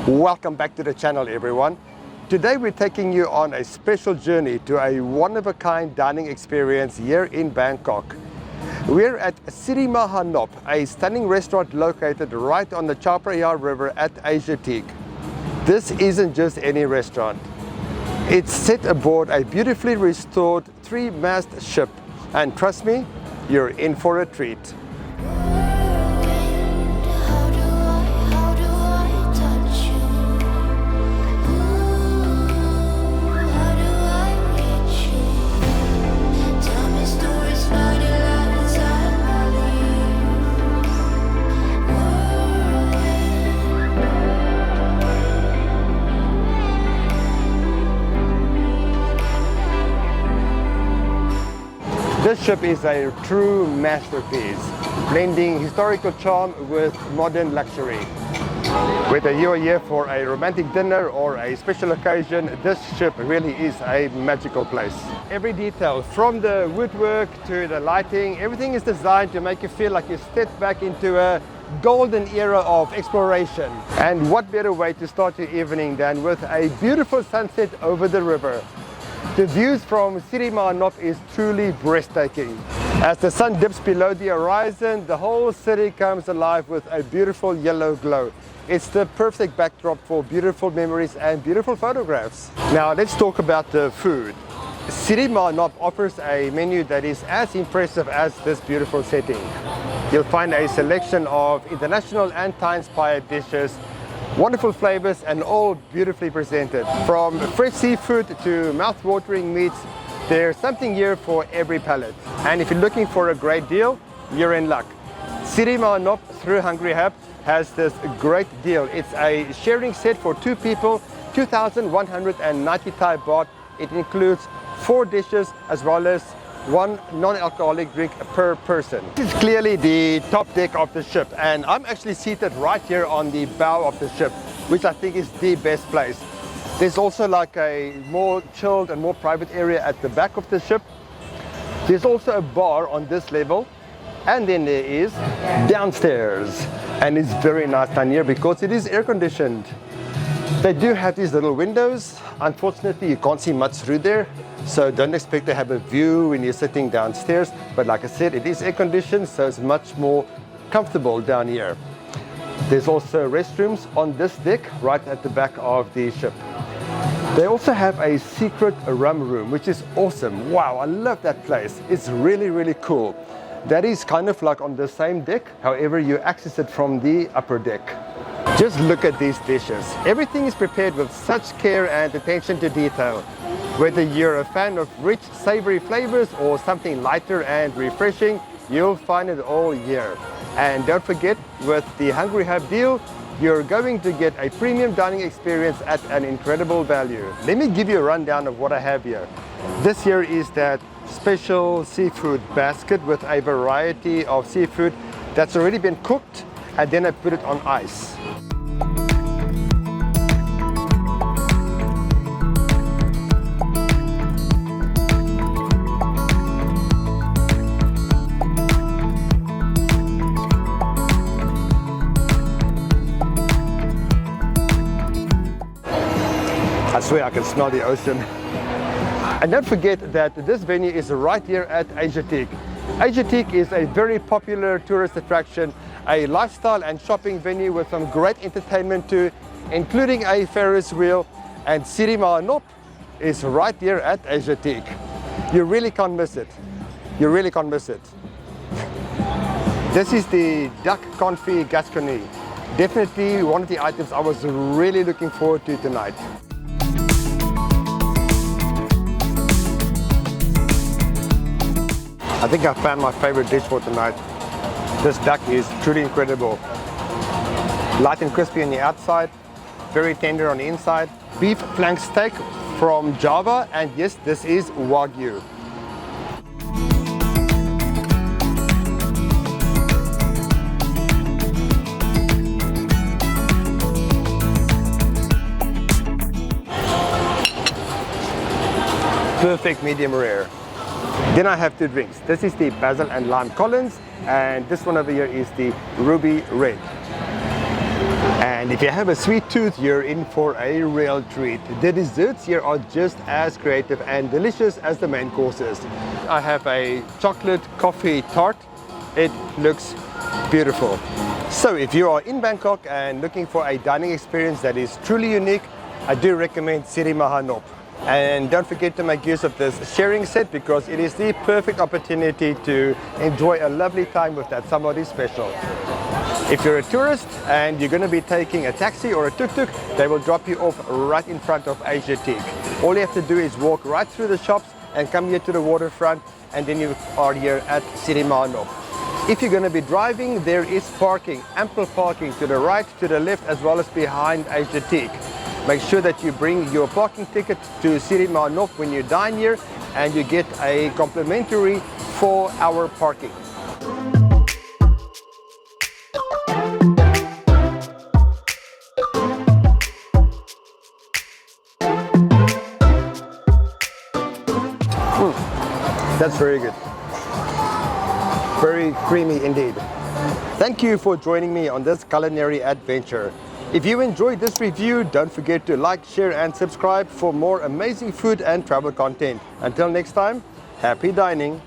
Welcome back to the channel, everyone. Today we're taking you on a special journey to a one-of-a-kind dining experience here in Bangkok. We're at Sirimahannop, a stunning restaurant located right on the Chao Phraya River at Asiatique. This isn't just any restaurant. It's set aboard a beautifully restored three-mast ship, and trust me, you're in for a treat. This ship is a true masterpiece, blending historical charm with modern luxury. Whether you're here for a romantic dinner or a special occasion, this ship really is a magical place. Every detail, from the woodwork to the lighting, everything is designed to make you feel like you stepped back into a golden era of exploration. And what better way to start your evening than with a beautiful sunset over the river. The views from Sirimahannop is truly breathtaking. As the sun dips below the horizon, the whole city comes alive with a beautiful yellow glow. It's the perfect backdrop for beautiful memories and beautiful photographs. Now let's talk about the food. Sirimahannop offers a menu that is as impressive as this beautiful setting. You'll find a selection of international and Thai-inspired dishes, wonderful flavors, and all beautifully presented. From fresh seafood to mouth-watering meats, there's something here for every palate. And if you're looking for a great deal, you're in luck. Sirimahannop through Hungry Hub has this great deal. It's a sharing set for two people, 2,190 Thai baht. It includes 4 dishes as well as 1 non-alcoholic drink per person. This is clearly the top deck of the ship, and I'm actually seated right here on the bow of the ship, which I think is the best place. There's also like a more chilled and more private area at the back of the ship. There's also a bar on this level, and then there is downstairs, and it's very nice down here because it is air conditioned. They do have these little windows. Unfortunately, you can't see much through there, so don't expect to have a view when you're sitting downstairs. But like I said, it is air conditioned, so it's much more comfortable down here. There's also restrooms on this deck right at the back of the ship. They also have a secret rum room, which is awesome. Wow, I love that place. It's really, really cool. That is kind of like on the same deck, however you access it from the upper deck. Just look at these dishes. Everything is prepared with such care and attention to detail. Whether you're a fan of rich, savory flavors or something lighter and refreshing, you'll find it all here. And don't forget, with the Hungry Hub deal, you're going to get a premium dining experience at an incredible value. Let me give you a rundown of what I have here. This here is that special seafood basket with a variety of seafood that's already been cooked, and then I put it on ice. I swear I can smell the ocean. And don't forget that this venue is right here at Asiatique. Asiatique is a very popular tourist attraction, a lifestyle and shopping venue with some great entertainment too, including a Ferris wheel, and Sirimahannop is right here at Asiatique. You really can't miss it. You really can't miss it. This is the duck confit gascony. Definitely one of the items I was really looking forward to tonight. I think I found my favorite dish for tonight. This duck is truly incredible. Light and crispy on the outside, very tender on the inside. Beef flank steak from Java, and yes, this is Wagyu. Perfect medium rare. Then I have 2 drinks. This is the basil and lime Collins, and this one over here is the ruby red. And if you have a sweet tooth, you're in for a real treat. The desserts here are just as creative and delicious as the main courses. I have a chocolate coffee tart. It looks beautiful. So if you are in Bangkok and looking for a dining experience that is truly unique, I do recommend Sirimahannop. And don't forget to make use of this sharing set, because it is the perfect opportunity to enjoy a lovely time with that somebody special. If you're a tourist and you're going to be taking a taxi or a tuk-tuk, they will drop you off right in front of Asiatique. All you have to do is walk right through the shops and come here to the waterfront, and then you are here at Sirimahannop. If you're going to be driving, there is parking, ample parking to the right, to the left, as well as behind Asiatique. Make sure that you bring your parking ticket to Sirimahannop when you dine here, and you get a complimentary 4-hour parking. That's very good. Very creamy indeed. Thank you for joining me on this culinary adventure. If you enjoyed this review, don't forget to like, share and subscribe for more amazing food and travel content. Until next time, happy dining.